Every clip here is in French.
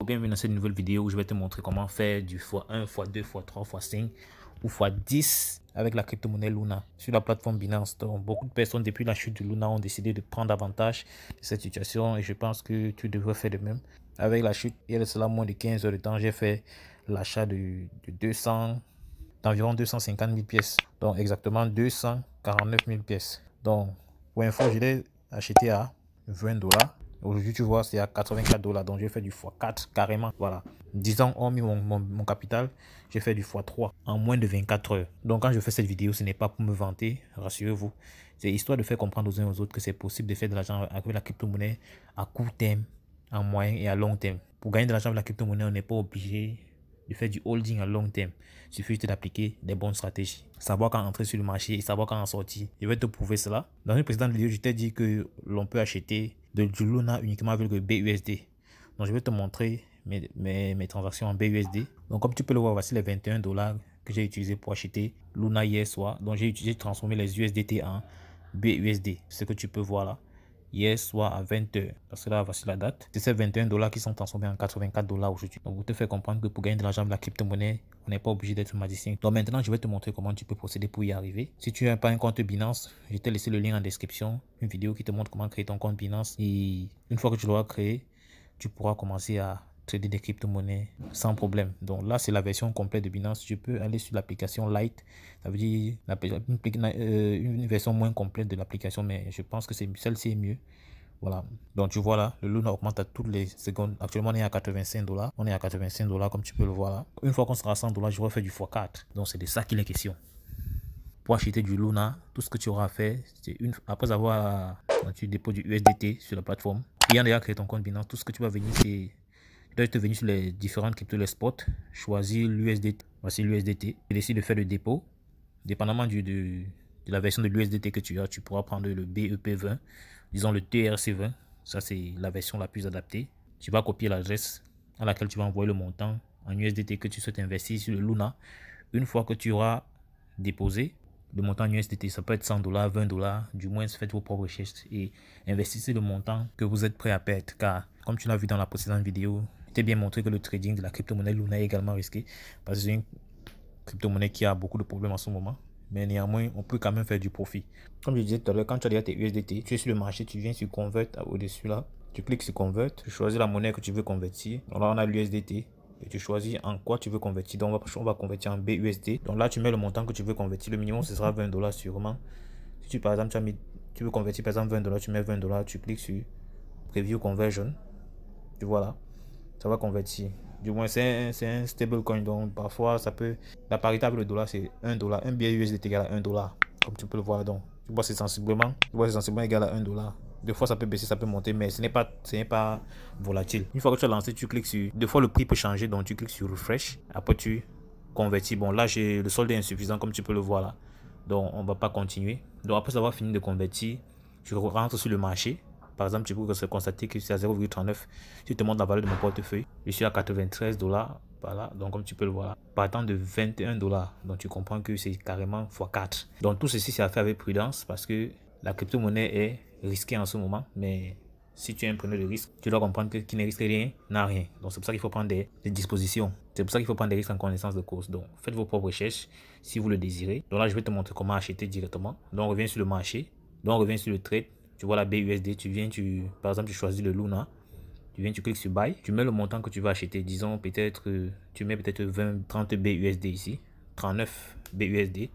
bienvenue dans cette nouvelle vidéo où je vais te montrer comment faire du x1, x2, x3, x5 ou x10 avec la crypto-monnaie Luna sur la plateforme Binance. Donc, beaucoup de personnes depuis la chute de Luna ont décidé de prendre avantage de cette situation et je pense que tu devrais faire de même. Avec la chute, il y a de cela moins de 15 heures de temps, j'ai fait l'achat d'environ 250 000 pièces. Donc, exactement 249 000 pièces. Donc, pour info, je l'ai acheté à 20 $. Aujourd'hui, tu vois, c'est à 84 $. Donc, j'ai fait du x4 carrément. Voilà. 10 ans ont mis mon capital. J'ai fait du x3 en moins de 24 heures. Donc, quand je fais cette vidéo, ce n'est pas pour me vanter. Rassurez-vous. C'est histoire de faire comprendre aux uns aux autres que c'est possible de faire de l'argent avec la crypto-monnaie à court terme, à moyen et à long terme. Pour gagner de l'argent avec la crypto-monnaie, on n'est pas obligé de faire du holding à long terme. Il suffit juste d'appliquer des bonnes stratégies. Savoir quand entrer sur le marché et savoir quand en sortir. Je vais te prouver cela. Dans une précédente vidéo, je t'ai dit que l'on peut acheter du Luna uniquement avec le BUSD. Donc, je vais te montrer mes transactions en BUSD. Donc, comme tu peux le voir, voici les 21 $ que j'ai utilisé pour acheter Luna hier soir. Donc, j'ai transformé les USDT en BUSD. Ce que tu peux voir là. Hier soir à 20 h. Parce que là, voici la date. C'est ces 21 $ qui sont transformés en 84 $ aujourd'hui. Donc, vous te faites comprendre que pour gagner de l'argent avec la crypto-monnaie, on n'est pas obligé d'être magicien. Donc, maintenant, je vais te montrer comment tu peux procéder pour y arriver. Si tu n'as pas un compte Binance, je t'ai laissé le lien en description. Une vidéo qui te montre comment créer ton compte Binance. Et une fois que tu l'auras créé, tu pourras commencer à trader des crypto-monnaies sans problème. Donc là, c'est la version complète de Binance. Tu peux aller sur l'application Lite. Ça veut dire une version moins complète de l'application, mais je pense que celle-ci est mieux. Voilà. Donc tu vois là, le Luna augmente à toutes les secondes. Actuellement, on est à 85 $. On est à 85 $ comme tu peux le voir là. Une fois qu'on sera à 100 $, je vais faire du x4. Donc c'est de ça qu'il est question. Pour acheter du Luna, tout ce que tu auras à faire, c'est après avoir tu déposes du USDT sur la plateforme. Ayant déjà créé ton compte Binance, tout ce que tu vas venir, c'est tu dois te venir sur les différentes cryptos, les spots, choisir l'USDT. Voici l'USDT. Tu décides de faire le dépôt. Dépendamment de la version de l'USDT que tu as, tu pourras prendre le BEP20, disons le TRC20. Ça, c'est la version la plus adaptée. Tu vas copier l'adresse à laquelle tu vas envoyer le montant en USDT que tu souhaites investir sur le Luna. Une fois que tu auras déposé le montant en USDT, ça peut être 100 $, 20 $, du moins faites vos propres recherches et investissez le montant que vous êtes prêt à perdre. Car, comme tu l'as vu dans la précédente vidéo, je t'ai bien montré que le trading de la crypto-monnaie Luna est également risqué parce que c'est une crypto-monnaie qui a beaucoup de problèmes en ce moment. Mais néanmoins, on peut quand même faire du profit. Comme je disais tout à l'heure, quand tu as déjà tes USDT, tu es sur le marché, tu viens sur Convert au-dessus là. Tu cliques sur Convert, tu choisis la monnaie que tu veux convertir. Donc là, on a l'USDT. Et tu choisis en quoi tu veux convertir. Donc on va convertir en BUSD. Donc là, tu mets le montant que tu veux convertir. Le minimum, ce sera 20 $ sûrement. Si tu, par exemple, tu veux convertir par exemple 20 $, tu mets 20 $, tu cliques sur Preview Conversion. Tu vois là, ça va convertir. Du moins, c'est un stable coin. Donc parfois, ça peut. La parité avec le dollar, c'est 1 $. Un billet USDT égale à 1 $. Comme tu peux le voir. Donc, tu vois, c'est sensiblement égal à 1 $. Des fois, ça peut baisser, ça peut monter, mais ce n'est pas volatile. Une fois que tu as lancé, tu cliques sur... Des fois, le prix peut changer, donc tu cliques sur Refresh. Après, tu convertis. Bon, là, le solde est insuffisant, comme tu peux le voir là. Donc, on ne va pas continuer. Donc, après avoir fini de convertir, tu rentres sur le marché. Par exemple, tu peux constater que c'est à 0,39. Si tu te montres la valeur de mon portefeuille, je suis à 93 $. Voilà, donc comme tu peux le voir, partant de 21 $. Donc, tu comprends que c'est carrément x4. Donc, tout ceci, c'est à faire avec prudence parce que la crypto-monnaie est risquée en ce moment, mais si tu es un preneur de risque, tu dois comprendre que qui ne risque rien n'a rien. Donc c'est pour ça qu'il faut prendre des dispositions. C'est pour ça qu'il faut prendre des risques en connaissance de cause. Donc faites vos propres recherches si vous le désirez. Donc là, je vais te montrer comment acheter directement. Donc on revient sur le marché. Donc on revient sur le trade. Tu vois la BUSD, par exemple, tu choisis le Luna. Tu viens, tu cliques sur Buy. Tu mets le montant que tu vas acheter. Disons peut-être, tu mets peut-être 20, 30 BUSD ici. 39 BUSD.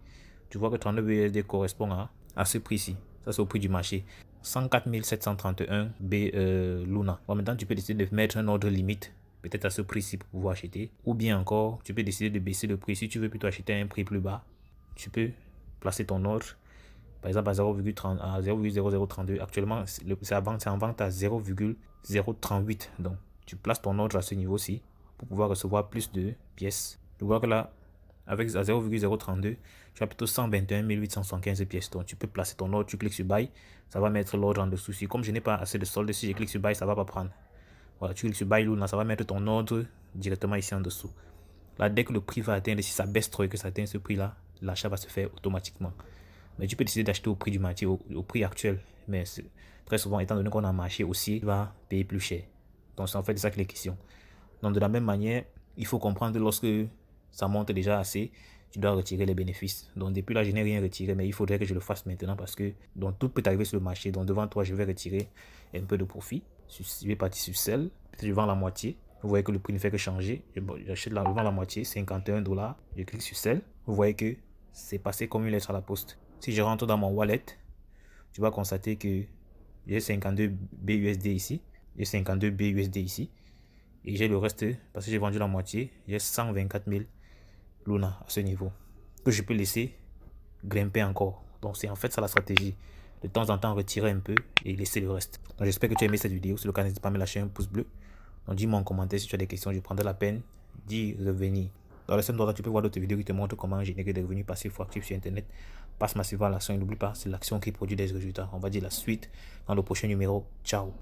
Tu vois que 39 BUSD correspond à ce prix-ci. Ça, c'est au prix du marché. 104 731 Luna. Bon, maintenant, tu peux décider de mettre un ordre limite, peut-être à ce prix-ci pour pouvoir acheter. Ou bien encore, tu peux décider de baisser le prix. Si tu veux plutôt acheter à un prix plus bas, tu peux placer ton ordre, par exemple, à 0,0032. Actuellement, c'est en vente à 0,038. Donc, tu places ton ordre à ce niveau-ci pour pouvoir recevoir plus de pièces. Tu vois que là, avec à 0,032, tu as plutôt 121 875 pièces. Donc, tu peux placer ton ordre, tu cliques sur Buy, ça va mettre l'ordre en dessous. Si comme je n'ai pas assez de solde, si je clique sur Buy, ça ne va pas prendre. Voilà, tu cliques sur Buy Luna, ça va mettre ton ordre directement ici en dessous. Là, dès que le prix va atteindre, si ça baisse trop et que ça atteint ce prix-là, l'achat va se faire automatiquement. Mais tu peux décider d'acheter au prix du marché, au prix actuel. Mais très souvent, étant donné qu'on a un marché aussi, tu vas payer plus cher. Donc, c'est en fait ça que les questions. Donc de la même manière, il faut comprendre que lorsque ça monte déjà assez, tu dois retirer les bénéfices. Donc depuis là, je n'ai rien retiré, mais il faudrait que je le fasse maintenant parce que donc, tout peut arriver sur le marché. Donc devant toi, je vais retirer un peu de profit. Je vais partir sur sell. Peut-être je vends la moitié. Vous voyez que le prix ne fait que changer. J'achète je vends la moitié, 51 $. Je clique sur sell. Vous voyez que c'est passé comme une lettre à la poste. Si je rentre dans mon wallet, tu vas constater que j'ai 52 BUSD ici. J'ai 52 BUSD ici. Et j'ai le reste, parce que j'ai vendu la moitié, j'ai 124 000 Luna à ce niveau. Que je peux laisser grimper encore. Donc c'est en fait ça la stratégie. De temps en temps retirer un peu et laisser le reste. Donc j'espère que tu as aimé cette vidéo. Si le cas, n'hésite pas à me lâcher un pouce bleu. Donc dis-moi en commentaire si tu as des questions. Je prendrai la peine d'y revenir. Dans le même endroit, tu peux voir d'autres vidéos qui te montrent comment générer des revenus passifs ou actifs sur Internet. Passe massivement à l'action et n'oublie pas, c'est l'action qui produit des résultats. On va dire la suite dans le prochain numéro. Ciao.